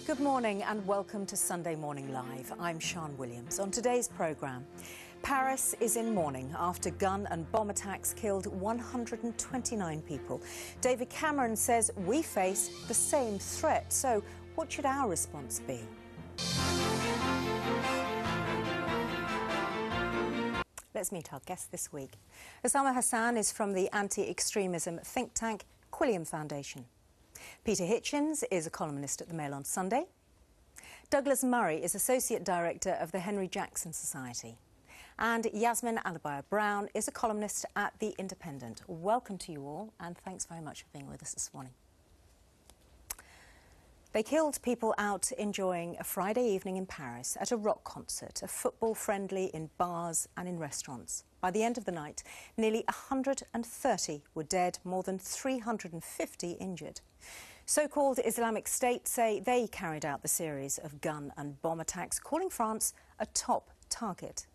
Good morning and welcome to Sunday Morning Live. I'm Sian Williams. On today's programme, Paris is in mourning after gun and bomb attacks killed 129 people. David Cameron says we face the same threat. So what should our response be? Let's meet our guest this week. Osama Hassan is from the anti-extremism think tank Quilliam Foundation. Peter Hitchens is a columnist at the Mail on Sunday. Douglas Murray is Associate Director of the Henry Jackson Society. And Yasmin Alibaya-Brown is a columnist at The Independent. Welcome to you all, and thanks very much for being with us this morning. They killed people out enjoying a Friday evening in Paris at a rock concert, a football friendly in bars and in restaurants. By the end of the night, nearly 130 were dead, more than 350 injured. So-called Islamic State say they carried out the series of gun and bomb attacks, calling France a top target.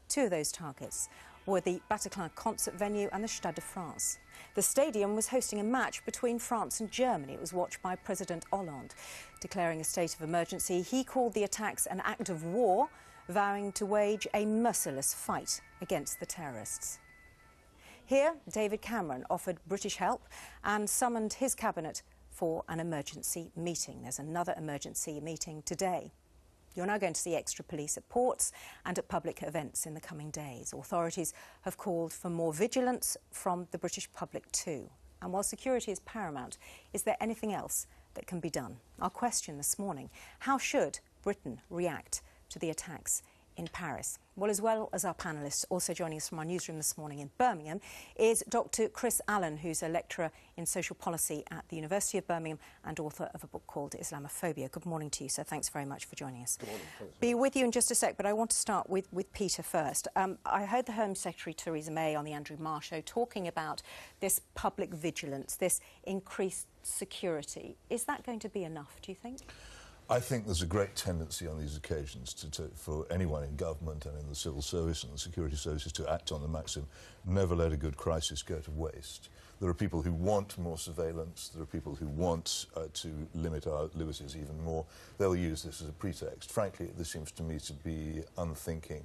Two of those targets were the Bataclan concert venue and the Stade de France. The stadium was hosting a match between France and Germany. It was watched by President Hollande. Declaring a state of emergency, he called the attacks an act of war, vowing to wage a merciless fight against the terrorists. Here, David Cameron offered British help and summoned his cabinet for an emergency meeting. There's another emergency meeting today. You're now going to see extra police at ports and at public events in the coming days. Authorities have called for more vigilance from the British public too. And while security is paramount, is there anything else that can be done? Our question this morning: how should Britain react to the attacks in Paris? Well as our panellists, also joining us from our newsroom this morning in Birmingham is Dr. Chris Allen, who's a lecturer in social policy at the University of Birmingham and author of a book called Islamophobia. Good morning to you, sir. Thanks very much for joining us. Good morning. Be with you in just a sec, but I want to start with Peter first. I heard the Home Secretary Theresa May on the Andrew Marr show talking about this public vigilance, this increased security. Is that going to be enough, do you think? I think there's a great tendency on these occasions for anyone in government and in the civil service and the security services to act on the maxim, never let a good crisis go to waste. There are people who want more surveillance. There are people who want to limit our liberties even more. They'll use this as a pretext. Frankly, this seems to me to be unthinking.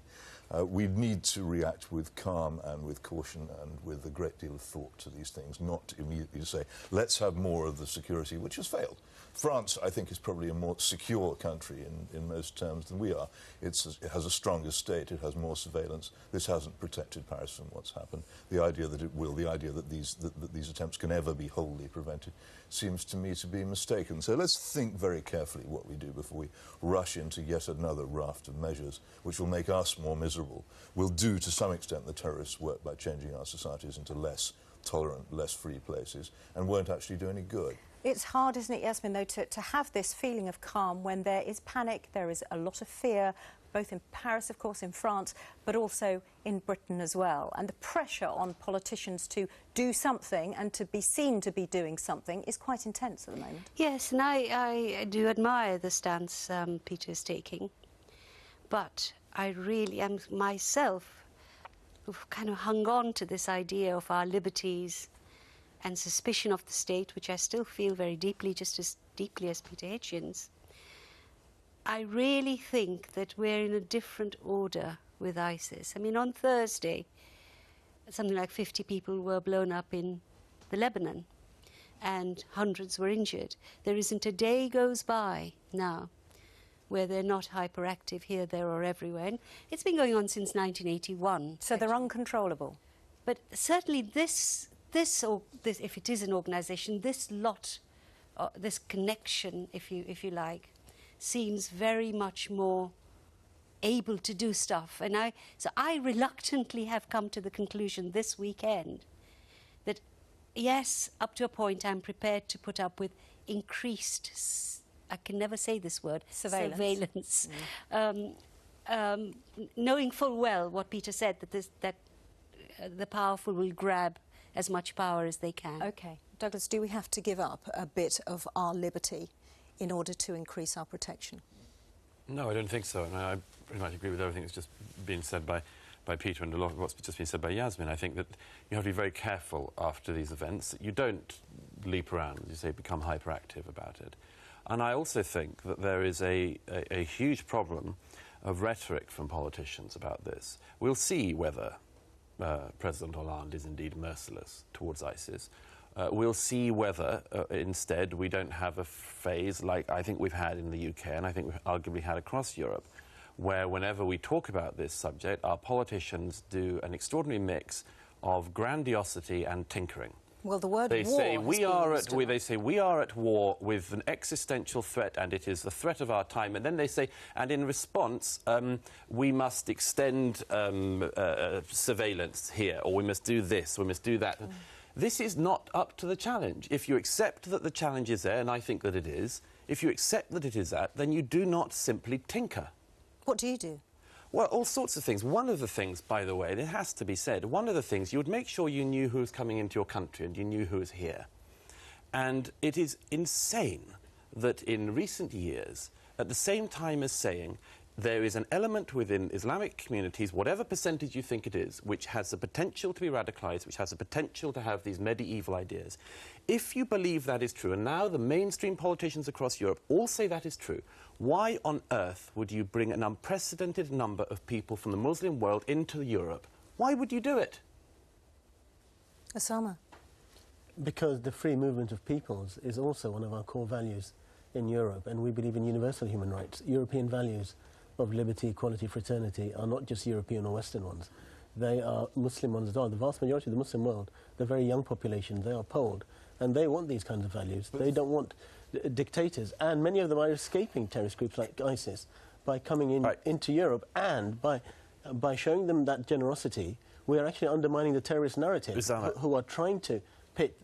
We need to react with calm and with caution and with a great deal of thought to these things, not immediately to say, let's have more of the security, which has failed. France, I think, is probably a more secure country in most terms than we are. It has a stronger state, it has more surveillance. This hasn't protected Paris from what's happened. The idea that it will, the idea that these attempts can ever be wholly prevented, seems to me to be mistaken. So let's think very carefully what we do before we rush into yet another raft of measures which will make us more miserable, will do to some extent the terrorists' work by changing our societies into less tolerant, less free places, and won't actually do any good. It's hard, isn't it, Yasmin, though, to have this feeling of calm when there is panic, there is a lot of fear, both in Paris, of course, in France, but also in Britain as well. And the pressure on politicians to do something and to be seen to be doing something is quite intense at the moment. Yes, and I do admire the stance Peter is taking. But I really am myself who've kind of hung on to this idea of our liberties and suspicion of the state, which I still feel very deeply, just as deeply as Peter Hitchens. I really think that we're in a different order with ISIS. I mean, on Thursday, something like 50 people were blown up in the Lebanon, and hundreds were injured. There isn't a day goes by now where they're not hyperactive here, there, or everywhere. And it's been going on since 1981. So they're uncontrollable? But certainly this, if it is an organisation, this lot, this connection, if you like, seems very much more able to do stuff. And so I reluctantly have come to the conclusion this weekend that, yes, up to a point, I'm prepared to put up with increased, I can never say this word, surveillance. Knowing full well what Peter said, that the powerful will grab as much power as they can. OK. Douglas, do we have to give up a bit of our liberty in order to increase our protection? No, I don't think so. And I pretty much agree with everything that's just been said by Peter and a lot of what's just been said by Yasmin. I think that you have to be very careful after these events. You don't leap around, as you say, become hyperactive about it. And I also think that there is a huge problem of rhetoric from politicians about this. We'll see whether President Hollande is indeed merciless towards ISIS. We'll see whether, instead, we don't have a phase like I think we've had in the UK, and I think we've arguably had across Europe, where whenever we talk about this subject, our politicians do an extraordinary mix of grandiosity and tinkering. Well, the word they war say they say we are at war with an existential threat, and it is the threat of our time. And then they say, and in response, we must extend surveillance here, or we must do this, we must do that. This is not up to the challenge. If you accept that the challenge is there, and I think that it is, if you accept that it is that, then you do not simply tinker. What do you do? Well, all sorts of things. One of the things, by the way, and it has to be said, one of the things, you would make sure you knew who was coming into your country and you knew who was here. And it is insane that in recent years, at the same time as saying there is an element within Islamic communities, whatever percentage you think it is, which has the potential to be radicalised, which has the potential to have these medieval ideas. If you believe that is true, and now the mainstream politicians across Europe all say that is true, why on earth would you bring an unprecedented number of people from the Muslim world into Europe? Why would you do it? Osama? Because the free movement of peoples is also one of our core values in Europe, and we believe in universal human rights. European values of liberty, equality, fraternity are not just European or Western ones. They are Muslim ones as well. The vast majority of the Muslim world, the very young population, they are polled, and they want these kinds of values. They don't want dictators, and many of them are escaping terrorist groups like ISIS by coming in into Europe, and by showing them that generosity, we are actually undermining the terrorist narrative who are trying to pit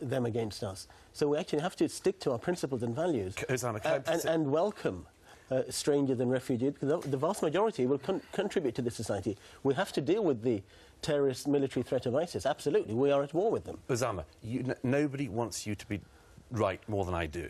them against us. So we actually have to stick to our principles and values and welcome strangers and refugees, because the vast majority will contribute to this society. We have to deal with the terrorist military threat of ISIS. Absolutely, we are at war with them. Osama, nobody wants you to be right more than I do.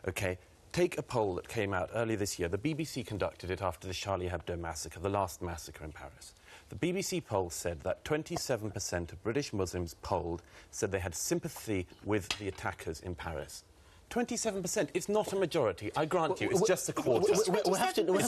OK? Take a poll that came out earlier this year. The BBC conducted it after the Charlie Hebdo massacre, the last massacre in Paris. The BBC poll said that 27% of British Muslims polled said they had sympathy with the attackers in Paris. 27%. It's not a majority. I grant you. It's just a quarter. It's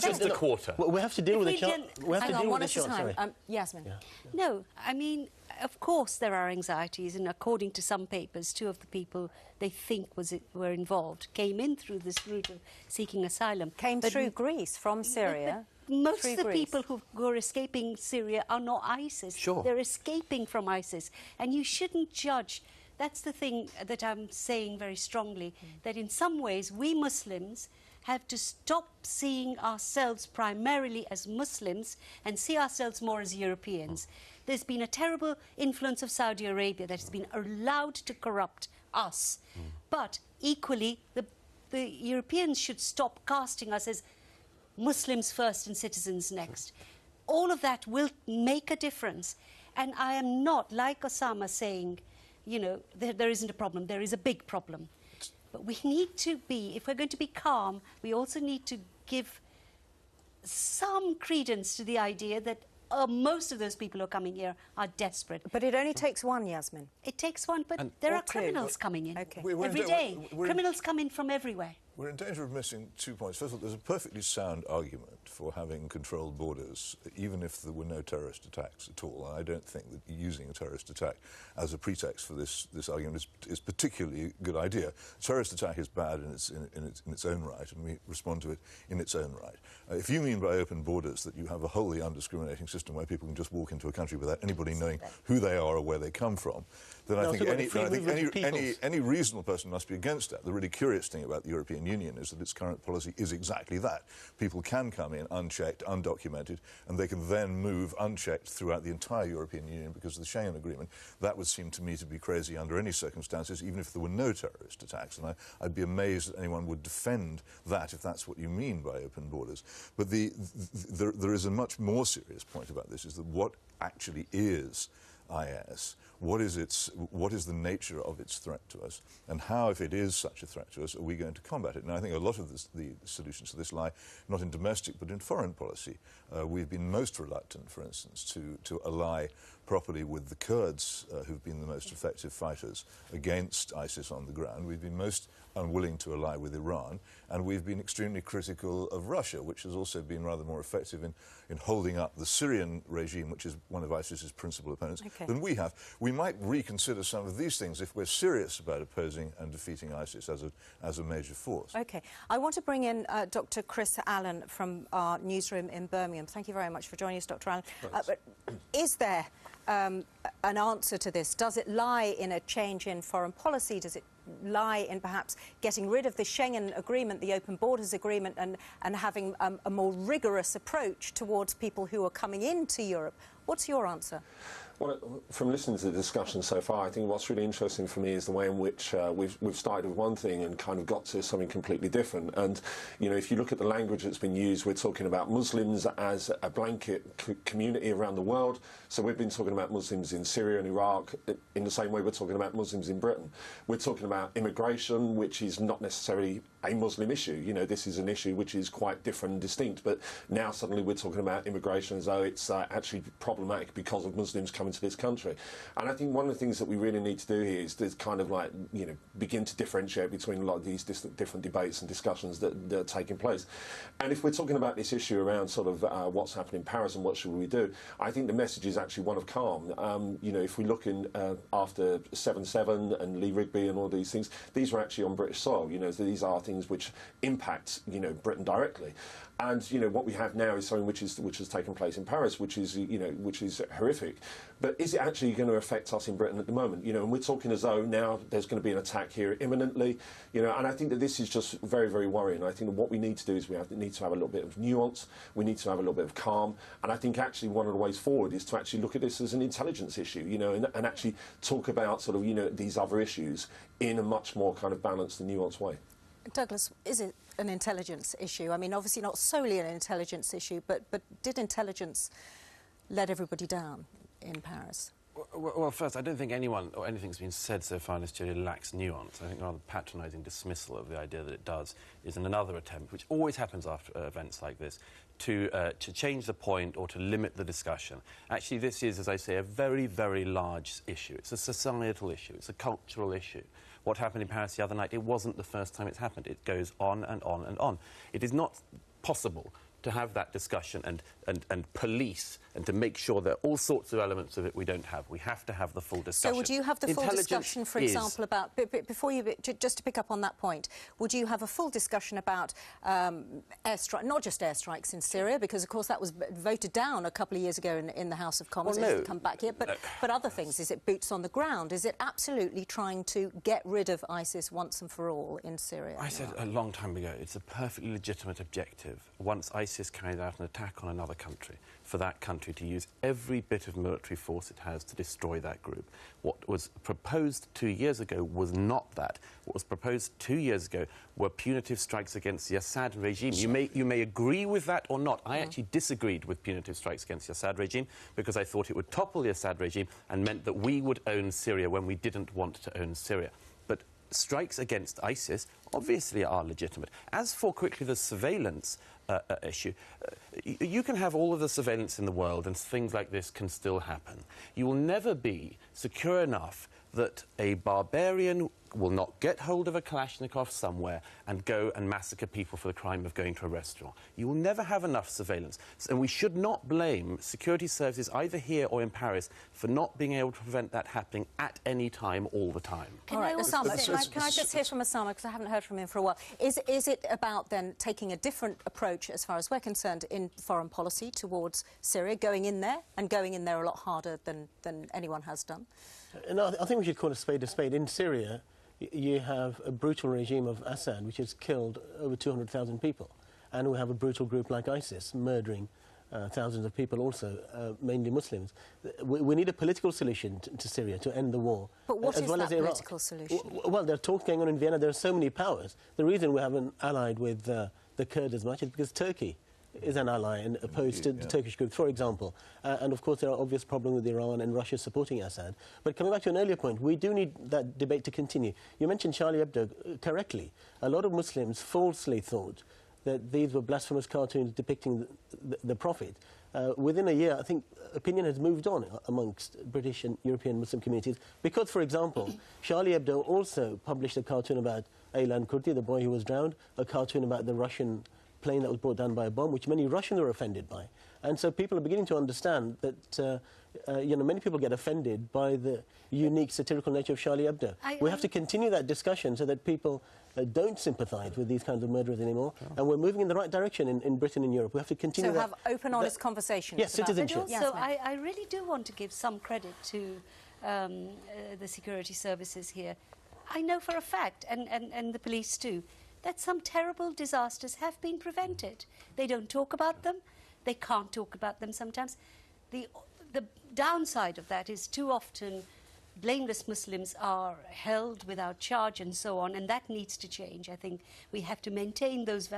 just a quarter. We have to deal with the shot. Hang on, one at a time. Yasmin. Yeah. No, I mean, of course there are anxieties, and according to some papers, 2 of the people they think were involved came in through this route of seeking asylum. Came through Greece from Syria. Most of the people who are escaping Syria are not ISIS. Sure. They're escaping from ISIS. And you shouldn't judge. That's the thing that I'm saying very strongly, that in some ways we Muslims have to stop seeing ourselves primarily as Muslims and see ourselves more as Europeans. There's been a terrible influence of Saudi Arabia that has been allowed to corrupt us. But equally, the Europeans should stop casting us as Muslims first and citizens next. All of that will make a difference. And I am not, like Osama, saying, you know, there isn't a problem. There is a big problem. But we need to be, if we're going to be calm, we also need to give some credence to the idea that most of those people who are coming here are desperate. But it only takes one, Yasmin. It takes one, but there are criminals coming in every day. Criminals come in from everywhere. We're in danger of missing 2 points. First of all, there's a perfectly sound argument for having controlled borders, even if there were no terrorist attacks at all. And I don't think that using a terrorist attack as a pretext for this argument is particularly a good idea. A terrorist attack is bad in its own right, and we respond to it in its own right. If you mean by open borders that you have a wholly undiscriminating system where people can just walk into a country without anybody knowing who they are or where they come from, then I think any reasonable person must be against that. The really curious thing about the European Union is that its current policy is exactly that. People can come in unchecked, undocumented, and they can then move unchecked throughout the entire European Union because of the Schengen Agreement. That would seem to me to be crazy under any circumstances, even if there were no terrorist attacks. And I'd be amazed that anyone would defend that if that's what you mean by open borders. But there is a much more serious point about this, is that what actually is IS? What is the nature of its threat to us? And how, if it is such a threat to us, are we going to combat it? And I think a lot of the solutions to this lie not in domestic but in foreign policy. We've been most reluctant, for instance, to ally properly with the Kurds, who've been the most effective fighters against ISIS on the ground. We've been most unwilling to ally with Iran, and we've been extremely critical of Russia, which has also been rather more effective in holding up the Syrian regime, which is one of ISIS's principal opponents, than we have. We might reconsider some of these things if we're serious about opposing and defeating ISIS as a major force. OK. I want to bring in Dr. Chris Allen from our newsroom in Birmingham. Thank you very much for joining us, Dr. Allen. But is there an answer to this? Does it lie in a change in foreign policy? Does it lie in perhaps getting rid of the Schengen Agreement, the Open Borders Agreement, and having a more rigorous approach towards people who are coming into Europe? What's your answer? Well, from listening to the discussion so far, I think what's really interesting for me is the way in which we've started with one thing and kind of got to something completely different. And, you know, if you look at the language that's been used, we're talking about Muslims as a blanket community around the world. So we've been talking about Muslims in Syria and Iraq in the same way we're talking about Muslims in Britain. We're talking about immigration, which is not necessarily a Muslim issue. You know, this is an issue which is quite different and distinct. But now suddenly we're talking about immigration as though it's actually problematic because of Muslims coming to this country. And I think one of the things that we really need to do here is to kind of like, you know, begin to differentiate between a lot of these different debates and discussions that are taking place. And if we're talking about this issue around sort of what's happening in Paris and what should we do, I think the message is actually one of calm. You know, if we look in after 7/7 and Lee Rigby and all these things, these were actually on British soil. You know, so these are things which impact, you know, Britain directly. And, you know, what we have now is something which has taken place in Paris, which is, you know, which is horrific. But is it actually going to affect us in Britain at the moment? You know, and we're talking as though now there's going to be an attack here imminently, you know, and I think that this is just very, very worrying. I think that what we need to do is we need to have a little bit of nuance, we need to have a little bit of calm, and I think actually one of the ways forward is to actually look at this as an intelligence issue, you know, and actually talk about sort of, you know, these other issues in a much more kind of balanced and nuanced way. Douglas, is it an intelligence issue? I mean, obviously not solely an intelligence issue, but did intelligence let everybody down in Paris? Well, first, I don't think anyone or anything's been said so far in this study lacks nuance. I think rather patronising dismissal of the idea that it does is in another attempt, which always happens after events like this, to change the point or to limit the discussion. Actually, this is, as I say, a very, very large issue. It's a societal issue. It's a cultural issue. What happened in Paris the other night, it wasn't the first time it's happened. It goes on and on and on. It is not possible to have that discussion and police and to make sure that all sorts of elements of it we don't have. We have to have the full discussion. So would you have the full discussion, for example, about... Before you... Just to pick up on that point, would you have a full discussion about airstrike, not just airstrikes in Syria, because, of course, that was voted down a couple of years ago in the House of Commons. Well, no. It hasn't come back here. But other things, is it boots on the ground? Is it absolutely trying to get rid of ISIS once and for all in Syria? I said a long time ago, it's a perfectly legitimate objective, once ISIS carried out an attack on another country, for that country to use every bit of military force it has to destroy that group. What was proposed 2 years ago was not that. What was proposed 2 years ago were punitive strikes against the Assad regime. You may agree with that or not. I actually disagreed with punitive strikes against the Assad regime because I thought it would topple the Assad regime and meant that we would own Syria when we didn't want to own Syria. But strikes against ISIS obviously are legitimate. As for quickly the surveillance issue, you can have all of the surveillance in the world and things like this can still happen. You will never be secure enough that a barbarian will not get hold of a Kalashnikov somewhere and go and massacre people for the crime of going to a restaurant. You will never have enough surveillance. And we should not blame security services, either here or in Paris, for not being able to prevent that happening at any time, all the time. All right, Osama, can I just hear from Osama, because I haven't heard from him for a while. Is it about, then, taking a different approach, as far as we're concerned, in foreign policy towards Syria, going in there, and going in there a lot harder than anyone has done? No, I think we should call a spade a spade. In Syria, you have a brutal regime of Assad, which has killed over 200,000 people. And we have a brutal group like ISIS, murdering thousands of people also, mainly Muslims. We need a political solution to Syria, to end the war. But what is that political solution? Well, there are talks going on in Vienna. There are so many powers. The reason we haven't allied with the Kurds as much is because Turkey is an ally and opposed to the Turkish group, for example. And, of course, there are obvious problems with Iran and Russia supporting Assad. But coming back to an earlier point, we do need that debate to continue. You mentioned Charlie Hebdo correctly. A lot of Muslims falsely thought that these were blasphemous cartoons depicting the Prophet. within a year, I think opinion has moved on amongst British and European Muslim communities. Because, for example, Charlie Hebdo also published a cartoon about Aylan Kurdi, the boy who was drowned, a cartoon about the Russian plane that was brought down by a bomb, which many Russians were offended by. And so people are beginning to understand that, many people get offended by the unique satirical nature of Charlie Hebdo. We have to continue that discussion so that people don't sympathise with these kinds of murderers anymore. Yeah. And we're moving in the right direction in Britain and Europe. We have to continue that. So have open, honest conversations. Yes, citizenship. So I really do want to give some credit to the security services here. I know for a fact, and the police too, that some terrible disasters have been prevented. They don't talk about them. They can't talk about them sometimes. The downside of that is too often blameless Muslims are held without charge and so on, and that needs to change. I think we have to maintain those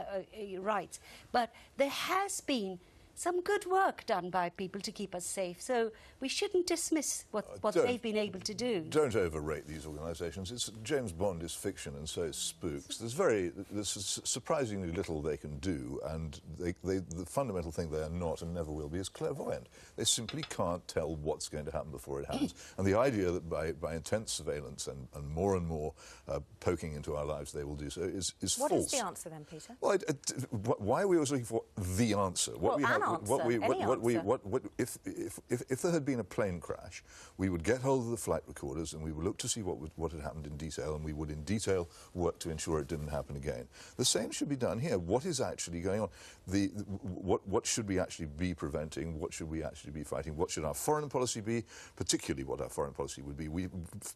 rights. But there has been some good work done by people to keep us safe, so we shouldn't dismiss what they've been able to do. Don't overrate these organisations. James Bond is fiction, and so is spooks. There's surprisingly little they can do, and the fundamental thing they are not and never will be is clairvoyant. They simply can't tell what's going to happen before it happens. And the idea that by intense surveillance and more poking into our lives they will do so is false. What is the answer then, Peter? Well, why are we always looking for the answer? If there had been a plane crash, we would get hold of the flight recorders and we would look to see what had happened in detail, and we would in detail work to ensure it didn't happen again. The same should be done here. What is actually going on? What should we actually be preventing? What should we actually be fighting? What should our foreign policy be? Particularly what our foreign policy would be.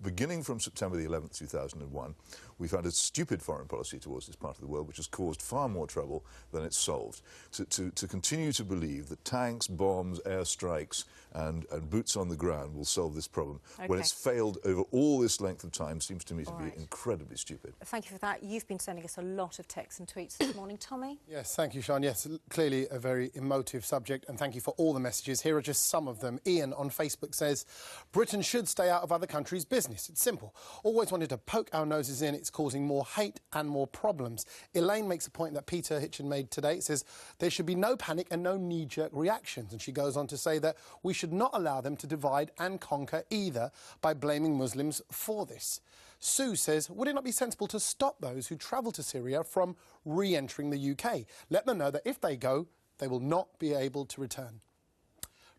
Beginning from September the 11th, 2001, we've had a stupid foreign policy towards this part of the world which has caused far more trouble than it's solved. To continue to believe that tanks, bombs, airstrikes and boots on the ground will solve this problem when it's failed over all this length of time seems to me to be incredibly stupid. Thank you for that. You've been sending us a lot of texts and tweets this morning. Tommy? Yes, thank you, Sian. Yes, clearly a very emotive subject, and thank you for all the messages. Here are just some of them. Ian on Facebook says, Britain should stay out of other countries' business. It's simple. Always wanted to poke our noses in. It's causing more hate and more problems. Elaine makes a point that Peter Hitchen made today. It says, there should be no panic and no knee-jerk reactions. And she goes on to say that we should not allow them to divide and conquer either by blaming Muslims for this. Sue says, would it not be sensible to stop those who travel to Syria from re-entering the UK? Let them know that if they go, they will not be able to return.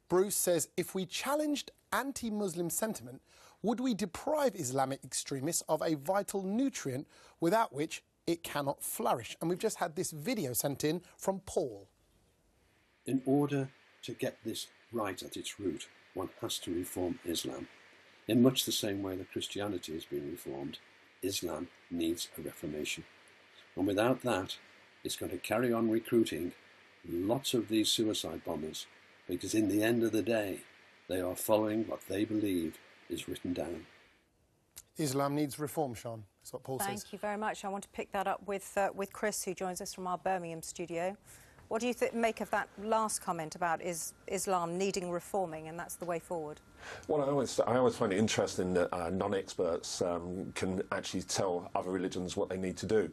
Bruce says, if we challenged anti-Muslim sentiment, would we deprive Islamic extremists of a vital nutrient without which it cannot flourish? And we've just had this video sent in from Paul. In order to get this right at its root, one has to reform Islam. In much the same way that Christianity has been reformed, Islam needs a reformation. And without that, it's going to carry on recruiting lots of these suicide bombers, because in the end of the day, they are following what they believe is written down. Islam needs reform, Sian. That's what Paul says. Thank you very much. I want to pick that up with Chris, who joins us from our Birmingham studio. What do you make of that last comment about Islam needing reforming, and that's the way forward? Well, I always find it interesting that non-experts can actually tell other religions what they need to do.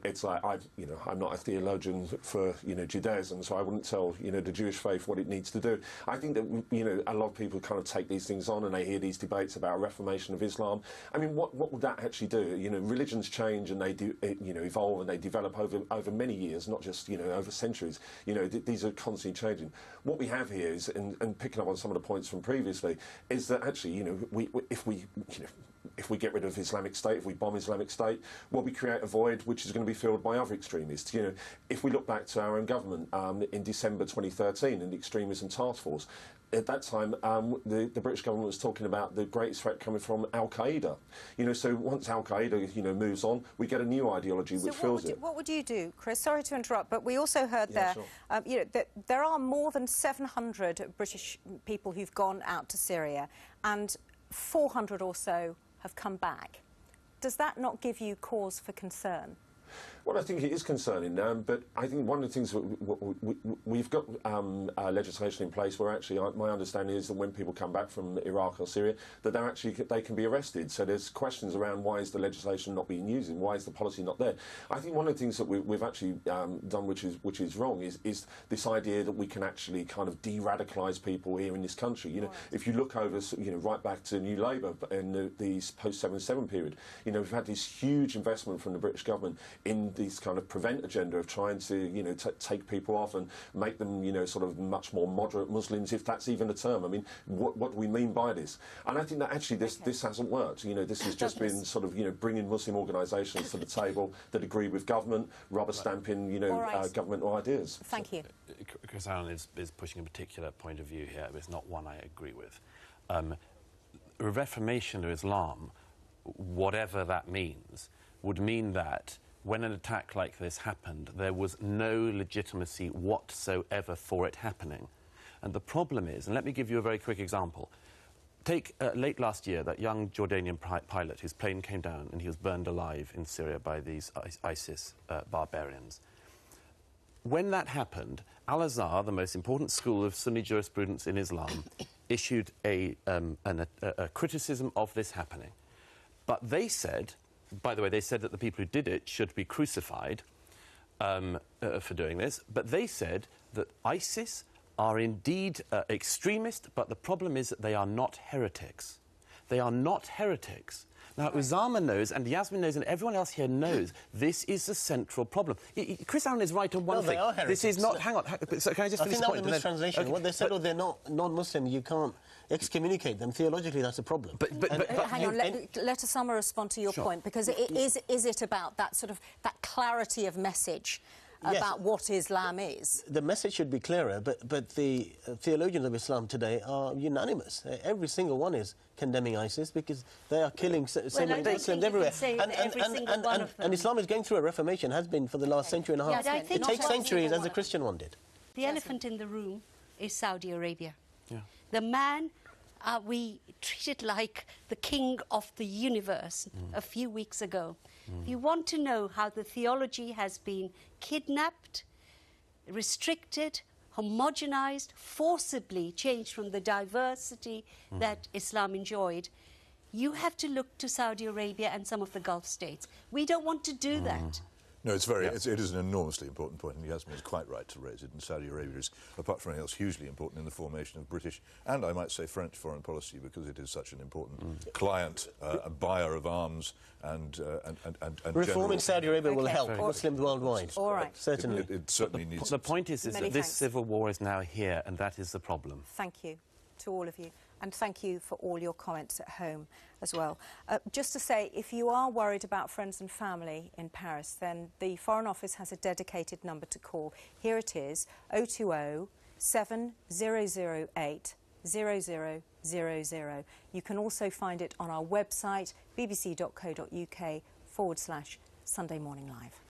It's like I'm not a theologian for Judaism, so I wouldn't tell the Jewish faith what it needs to do. I think that a lot of people kind of take these things on and they hear these debates about a reformation of Islam. I mean, what would that actually do? Religions change and they do evolve and they develop over many years, not just over centuries. These are constantly changing. What we have here is, and picking up on some of the points from previously, is that actually, if we get rid of Islamic State, if we bomb Islamic State, well, we create a void which is going to be filled by other extremists. If we look back to our own government in December 2013 and the Extremism Task Force, at that time, the British government was talking about the greatest threat coming from Al-Qaeda. So once Al-Qaeda, moves on, we get a new ideology which fills it. What would you do, Chris? Sorry to interrupt, but we also heard that there are more than 700 British people who've gone out to Syria, and 400 or so have come back. Does that not give you cause for concern? Well, I think it is concerning, but I think one of the things we've got legislation in place where actually my understanding is that when people come back from Iraq or Syria, that they can be arrested. So there's questions around why is the legislation not being used and why is the policy not there. I think one of the things that we've actually done, which is wrong, is this idea that we can actually kind of de-radicalise people here in this country. You know, if you look over, right back to New Labour in the post-7/7 period, we've had this huge investment from the British government in this kind of prevent agenda of trying to, take people off and make them, sort of much more moderate Muslims, if that's even a term. I mean, what do we mean by this? And I think that actually this hasn't worked. This has just been sort of, bringing Muslim organisations to the table that agree with government, rubber stamping, governmental ideas. Thank you. Chris Allen is pushing a particular point of view here, but it's not one I agree with. A reformation of Islam, whatever that means, would mean that when an attack like this happened, there was no legitimacy whatsoever for it happening. And the problem is, and let me give you a very quick example. Take late last year, that young Jordanian pilot whose plane came down and he was burned alive in Syria by these ISIS barbarians. When that happened, Al-Azhar, the most important school of Sunni jurisprudence in Islam, issued a criticism of this happening. But they said, by the way, they said that the people who did it should be crucified for doing this, but they said that ISIS are indeed extremist, but the problem is that they are not heretics. They are not heretics. Now, Usama knows, and Yasmin knows, and everyone else here knows, this is a central problem. Chris Allen is right on one thing. They are heretics. This is not... Hang on. So can I just finish the point? I think that was a mistranslation. Okay. What they said, they're not non-Muslim, you can't excommunicate them. Theologically, that's a problem. But hang on, let Osama respond to your point, because is it about that sort of that clarity of message about what Islam is? The message should be clearer, but the theologians of Islam today are unanimous. Every single one is condemning ISIS because they are killing so many Muslims everywhere. And Islam is going through a reformation, has been for the last century and a half. It takes centuries, as the Christian one did. The elephant in the room is Saudi Arabia. Yeah. The man we treated like the king of the universe a few weeks ago. If you want to know how the theology has been kidnapped, restricted, homogenized, forcibly changed from the diversity that Islam enjoyed, you have to look to Saudi Arabia and some of the Gulf states. We don't want to do that. No, it is an enormously important point, and Yasmin is quite right to raise it. And Saudi Arabia is, apart from anything else, hugely important in the formation of British and, I might say, French foreign policy, because it is such an important client, a buyer of arms and reform in Saudi Arabia will help Muslims worldwide. All right. Certainly. It certainly needs... The point is that this civil war is now here, and that is the problem. Thank you to all of you. And thank you for all your comments at home as well. Just to say, if you are worried about friends and family in Paris, then the Foreign Office has a dedicated number to call. Here it is, 020 7008 0000. You can also find it on our website, bbc.co.uk/Sunday Morning Live.